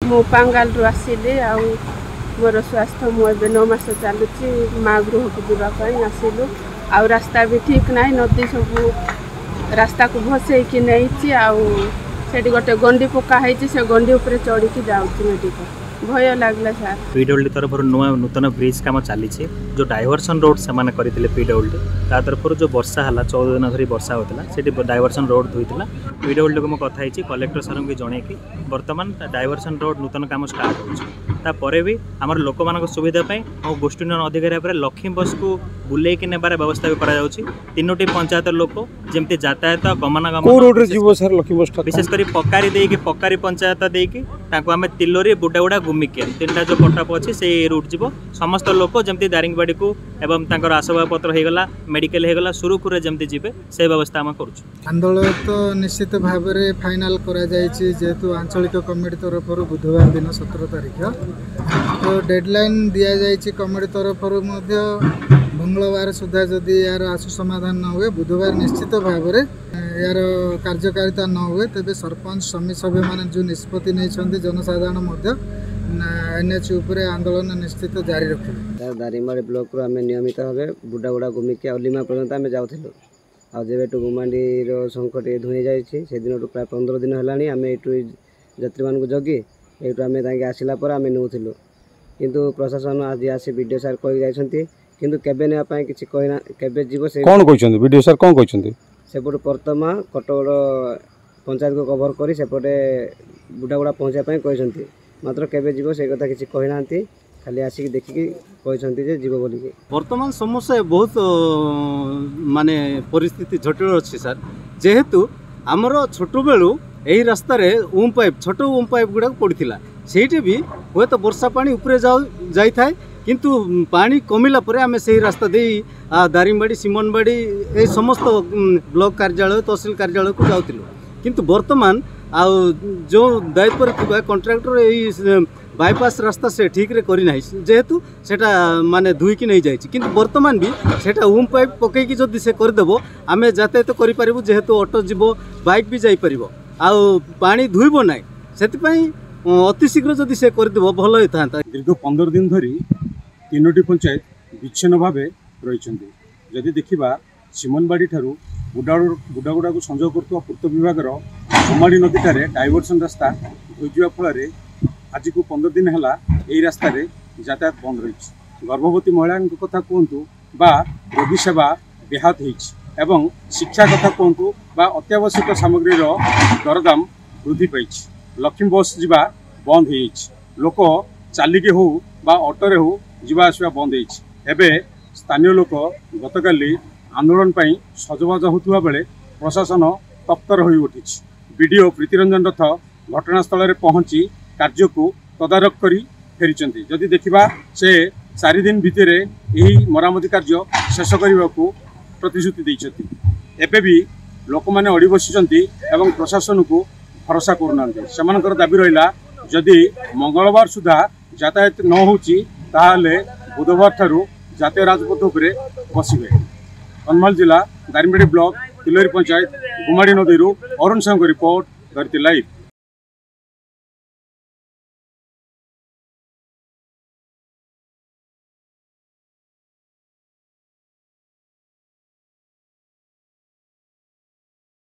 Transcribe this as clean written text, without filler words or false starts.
मु पांगाल आसिली आ मोर स्वास्थ्य मुझे 9 मास चलुची माँ गृह को जावाई आसिलु आ रास्ता भी ठीक ना नदी सब रास्ता को भसई कि नहीं आठ गोटे गंडी पका से गंडी उपर चढ़ी की जाऊँ मेडिकल भय लगला सर। पीडब्ल्यूडी तरफ नूतन ब्रिज काम चली जो डाइवर्सन रोड से करते पीडब्ल्यूडी ता तरफ जो वर्षा है 14 दिन धरी वर्षा होता से डाइवर्सन रोड धोईला पीडब्ल्यूडी को कथा कलेक्टर सर को जन कि बर्तमान डाइवर्सन रोड नूतन काम स्टार्ट होपर भी आम लोक मान सुविधापी और गोष्ठी अधिकारी भाव लक्ष्मी बस को बुले नेबार व्यवस्था भी करा 3टी पंचायत लोक जमी यातायात गमनागमन विशेषकर पकारी पंचायत देकी आम तिलोरी बुडागुड़ा गुमिकिया 3टा जो पटाप अच्छी से रूट जीव समस्त लोक जमी दारिंगबाड़ी को एवं तांकर आसबाब पत्र होगला मेडिकल होगला सुरुखुरे जमी जीवे से व्यवस्था आम कर आंदोलन तो निश्चित भाव में फाइनाल करा जायछि जेहेतु आंचलिक कमिटी तरफ बुधवार दिन 17 तारिख तो डेडलाइन दिया जायछि कमिटी तरफ मंगलवार सुधा जदि यार आशु समाधान न हुए बुधवार निश्चित भाव में यार कार्यकारिता न हुए तेज सरपंच समिति सभ्य मान जो निष्पत्ति नहीं जनसाधारण एनएच उपर आंदोलन निश्चित जारी रखिए। दारिंगबाड़ी ब्लॉक रू आम नियमित भाव बुडागुड़ा गुमिकिया अलिमा पर्यंत आम जाऊँ आ जेबेटू गुमाडी संकट धुई जाए दिन प्राय 15 दिन है आम यू यात्री मान जगी यू आम आसला आम नौलु किंतु प्रशासन आज आसी वीडियो सार कही जाइछंती किंतु केबे ने पाए किछि कहना केबे जीव से कोन कहछंती वीडियो सार कोन कहछंती सेपट प्रथमा कटगड़ पंचायत को कवर करी सेपटे बुडागुड़ा पहुँचा कहछंती मात्र केबे जीव से कथा किछि कहना खाली आसिक देखिकी कहछंती जे जीव बोली वर्तमान समस्या बहुत माने परिस्थिति जटिल अच्छी सर जेहेतु आमर छोट बेलू यही रास्ता ऊम पाइप छोट ऊम पाइप गुड़ा पड़ता से भी हे तो वर्षा पानी उपरे जाई थाए किंतु पानी कमिला परे आमे से रास्ता दे दारिंगबाड़ी सिमनबाड़ी ए समस्त ब्लॉक कार्यालय तहसिल कार्यालय को जाऊँ किंतु वर्तमान जो दायित्व थी कंट्राक्टर यही बाईपास रास्ता से ठीक रे करी नाही जेहेतु सेटा माने धुईकी नहीं जाइए किंतु वर्तमान भी सेटा ऊम पाइप पकईकी जदि से करदेव आम यातायात करूँ जेहेतु ऑटो जीव बाइक भी जापर आ पानी धुईब ना से अति शीघ्र जदि से करदेव भल होता दीर्घ 15 दिन धरी 3टी पंचायत विच्छिन्न भाव रही जदि देखा सिमनबाड़ी ठारू बुडागुड़ा को संजोग कर पूर्त विभाग गुमाड़ी नदी ठारे डाइवर्सन रास्ता धोईजा फल आज को 15 दिन है यही रास्ता यातायात बंद रही गर्भवती महिला कथा कहतु बा रोगी सेवा ब्याहत एवं शिक्षा कथा कहतु बा अत्यावश्यक सामग्री दरदाम वृद्धि पाई लक्ष्मी बस जीवा बंद हो लोक चलिके हो बा ऑटोरे हो जीवा आसवा बंद हो स्थानीय लोक गतकाली आंदोलन पर सजबाज होता बेले प्रशासन तत्पर हो उठी बीडीओ प्रीतिरंजन रथ घटनास्थल में पहुंची कार्य को तदारख कर फेरी जदि देखा से 4 दिन भितर यही मरामती कार्य शेष करने को प्रतिश्रुति देते भी लोक मैंने अड़ी बसी प्रशासन को भरोसा करूना दाबी रहा जदि मंगलवार सुधा यातायात न होले बुधवार ठारू जातीय राजपथ उपरे बसवे। कन्धमाल जिला दारिंगबाड़ी ब्लॉक तिलोरी पंचायत गुमाड़ी नदी अरुण साहू रिपोर्ट धरती लाइव।